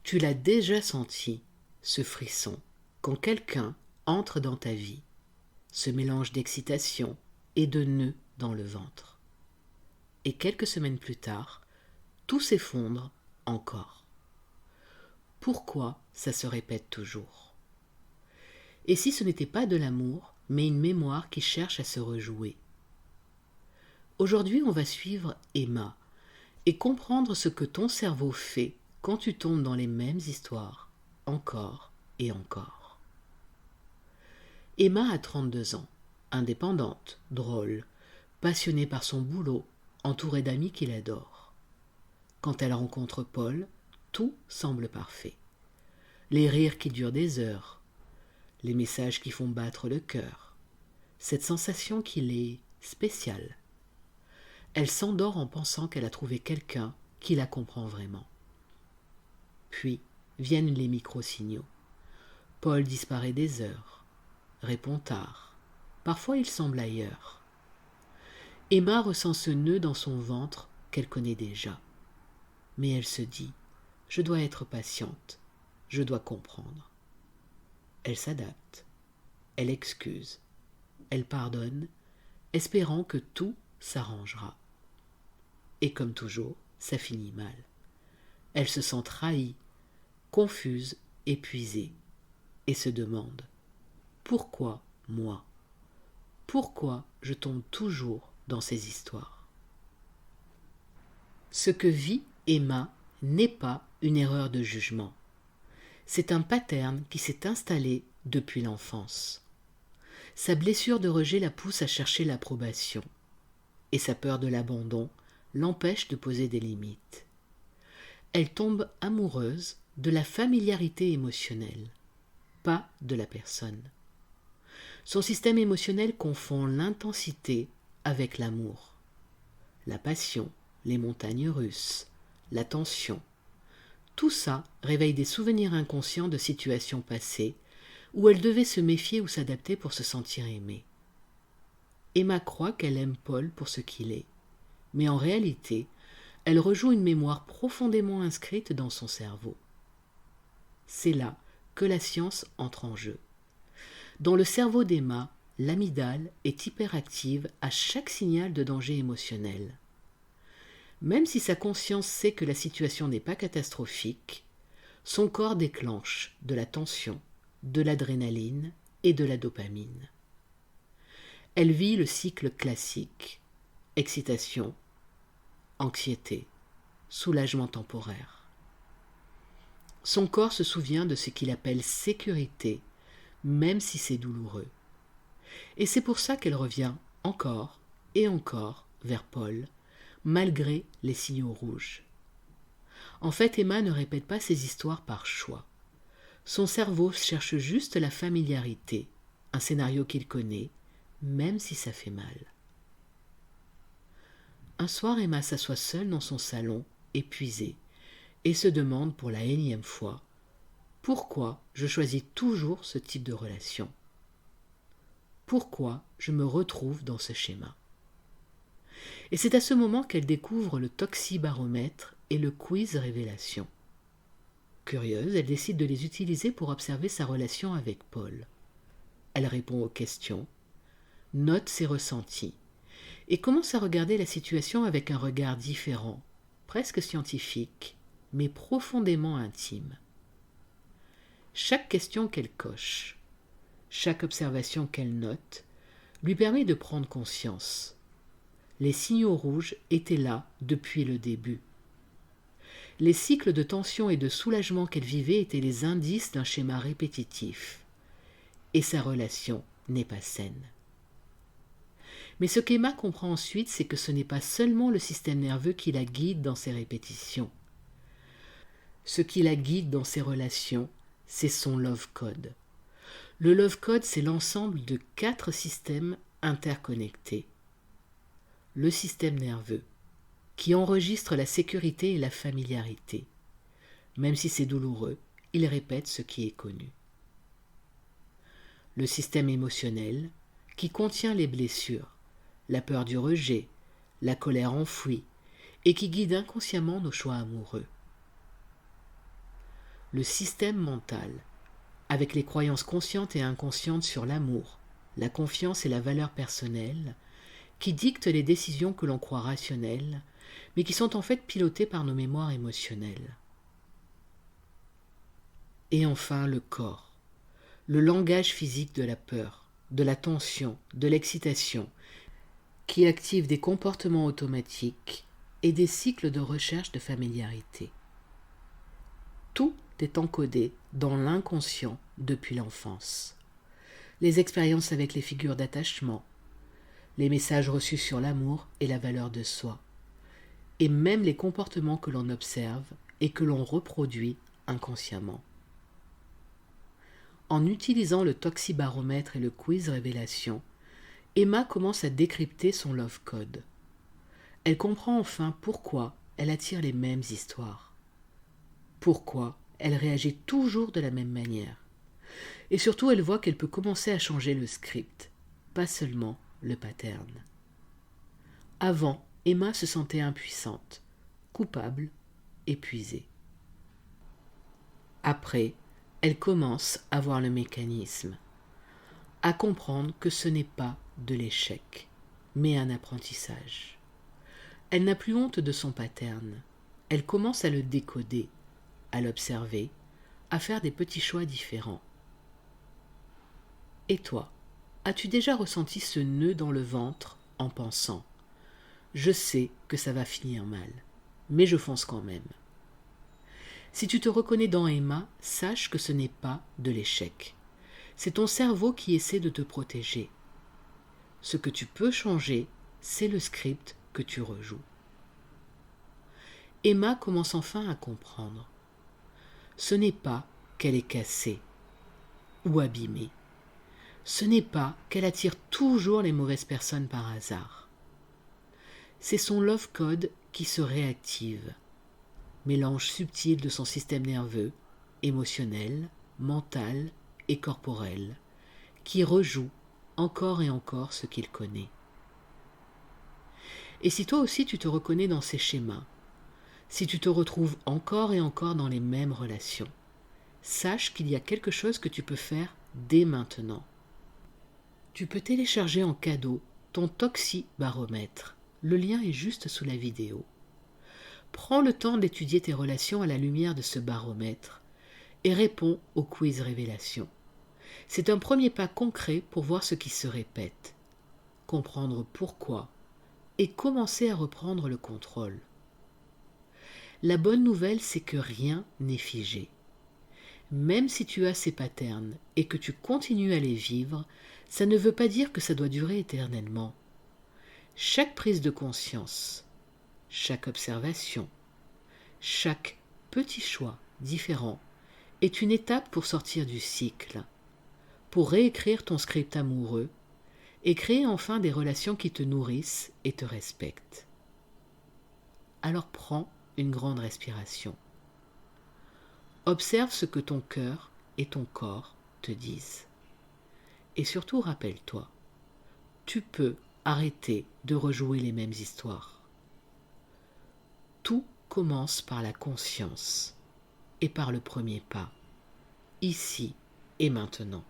Tu l'as déjà senti, ce frisson, quand quelqu'un entre dans ta vie, ce mélange d'excitation et de nœuds dans le ventre. Et quelques semaines plus tard, tout s'effondre encore. Pourquoi ça se répète toujours? Et si ce n'était pas de l'amour, mais une mémoire qui cherche à se rejouer? Aujourd'hui, on va suivre Emma et comprendre ce que ton cerveau fait quand tu tombes dans les mêmes histoires, encore et encore. Emma a 32 ans, indépendante, drôle, passionnée par son boulot, entourée d'amis qui l'adorent. Quand elle rencontre Paul, tout semble parfait. Les rires qui durent des heures, les messages qui font battre le cœur, cette sensation qu'il est spécial. Elle s'endort en pensant qu'elle a trouvé quelqu'un qui la comprend vraiment. Puis viennent les micro-signaux. Paul disparaît des heures, répond tard. Parfois il semble ailleurs. Emma ressent ce nœud dans son ventre qu'elle connaît déjà. Mais elle se dit « Je dois être patiente, je dois comprendre ». Elle s'adapte, elle excuse, elle pardonne, espérant que tout s'arrangera. Et comme toujours, ça finit mal. Elle se sent trahie, confuse, épuisée, et se demande « Pourquoi moi ? Pourquoi je tombe toujours dans ces histoires ?» Ce que vit Emma n'est pas une erreur de jugement. C'est un pattern qui s'est installé depuis l'enfance. Sa blessure de rejet la pousse à chercher l'approbation, et sa peur de l'abandon l'empêche de poser des limites. Elle tombe amoureuse de la familiarité émotionnelle, pas de la personne. Son système émotionnel confond l'intensité avec l'amour. La passion, les montagnes russes, la tension. Tout ça réveille des souvenirs inconscients de situations passées où elle devait se méfier ou s'adapter pour se sentir aimée. Emma croit qu'elle aime Paul pour ce qu'il est, mais en réalité, elle rejoue une mémoire profondément inscrite dans son cerveau. C'est là que la science entre en jeu. Dans le cerveau d'Emma, l'amygdale est hyperactive à chaque signal de danger émotionnel. Même si sa conscience sait que la situation n'est pas catastrophique, son corps déclenche de la tension, de l'adrénaline et de la dopamine. Elle vit le cycle classique, excitation, anxiété, soulagement temporaire. Son corps se souvient de ce qu'il appelle sécurité, même si c'est douloureux. Et c'est pour ça qu'elle revient encore et encore vers Paul, malgré les signaux rouges. En fait, Emma ne répète pas ses histoires par choix. Son cerveau cherche juste la familiarité, un scénario qu'il connaît, même si ça fait mal. Un soir, Emma s'assoit seule dans son salon, épuisée, et se demande pour la énième fois « Pourquoi je choisis toujours ce type de relation ? Pourquoi je me retrouve dans ce schéma ?» Et c'est à ce moment qu'elle découvre le toxibaromètre et le quiz révélation. Curieuse, elle décide de les utiliser pour observer sa relation avec Paul. Elle répond aux questions, note ses ressentis, et commence à regarder la situation avec un regard différent, presque scientifique, mais profondément intime. Chaque question qu'elle coche, chaque observation qu'elle note, lui permet de prendre conscience. Les signaux rouges étaient là depuis le début. Les cycles de tension et de soulagement qu'elle vivait étaient les indices d'un schéma répétitif. Et sa relation n'est pas saine. Mais ce qu'Emma comprend ensuite, c'est que ce n'est pas seulement le système nerveux qui la guide dans ses répétitions. Ce qui la guide dans ses relations, c'est son love code. Le love code, c'est l'ensemble de 4 systèmes interconnectés. Le système nerveux, qui enregistre la sécurité et la familiarité. Même si c'est douloureux, il répète ce qui est connu. Le système émotionnel, qui contient les blessures, la peur du rejet, la colère enfouie, et qui guide inconsciemment nos choix amoureux. le système mental, avec les croyances conscientes et inconscientes sur l'amour, la confiance et la valeur personnelle, qui dictent les décisions que l'on croit rationnelles, mais qui sont en fait pilotées par nos mémoires émotionnelles. Et enfin le corps, le langage physique de la peur, de la tension, de l'excitation, qui active des comportements automatiques et des cycles de recherche de familiarité. Tout est encodé dans l'inconscient depuis l'enfance. Les expériences avec les figures d'attachement, les messages reçus sur l'amour et la valeur de soi, et même les comportements que l'on observe et que l'on reproduit inconsciemment. En utilisant le toxibaromètre et le quiz révélation, Emma commence à décrypter son love code. Elle comprend enfin pourquoi elle attire les mêmes histoires. Pourquoi elle réagit toujours de la même manière. Et surtout, elle voit qu'elle peut commencer à changer le script, pas seulement le pattern. Avant, Emma se sentait impuissante, coupable, épuisée. Après, elle commence à voir le mécanisme, à comprendre que ce n'est pas de l'échec, mais un apprentissage. Elle n'a plus honte de son pattern. Elle commence à le décoder, à l'observer, à faire des petits choix différents. Et toi, as-tu déjà ressenti ce nœud dans le ventre en pensant « Je sais que ça va finir mal, mais je fonce quand même ». Si tu te reconnais dans Emma, sache que ce n'est pas de l'échec. C'est ton cerveau qui essaie de te protéger. Ce que tu peux changer, c'est le script que tu rejoues. Emma commence enfin à comprendre. Ce n'est pas qu'elle est cassée ou abîmée. Ce n'est pas qu'elle attire toujours les mauvaises personnes par hasard. C'est son love code qui se réactive. Mélange subtil de son système nerveux, émotionnel, mental et corporel, qui rejoue encore et encore ce qu'il connaît. Et si toi aussi tu te reconnais dans ces schémas, si tu te retrouves encore et encore dans les mêmes relations, sache qu'il y a quelque chose que tu peux faire dès maintenant. Tu peux télécharger en cadeau ton toxibaromètre. Le lien est juste sous la vidéo. Prends le temps d'étudier tes relations à la lumière de ce baromètre et réponds au quiz révélation. C'est un premier pas concret pour voir ce qui se répète, comprendre pourquoi et commencer à reprendre le contrôle. La bonne nouvelle, c'est que rien n'est figé. Même si tu as ces patterns et que tu continues à les vivre, ça ne veut pas dire que ça doit durer éternellement. Chaque prise de conscience, chaque observation, chaque petit choix différent est une étape pour sortir du cycle, pour réécrire ton script amoureux et créer enfin des relations qui te nourrissent et te respectent. Alors prends une grande respiration. Observe ce que ton cœur et ton corps te disent. Et surtout rappelle-toi, tu peux arrêter de rejouer les mêmes histoires. Tout commence par la conscience et par le premier pas, ici et maintenant.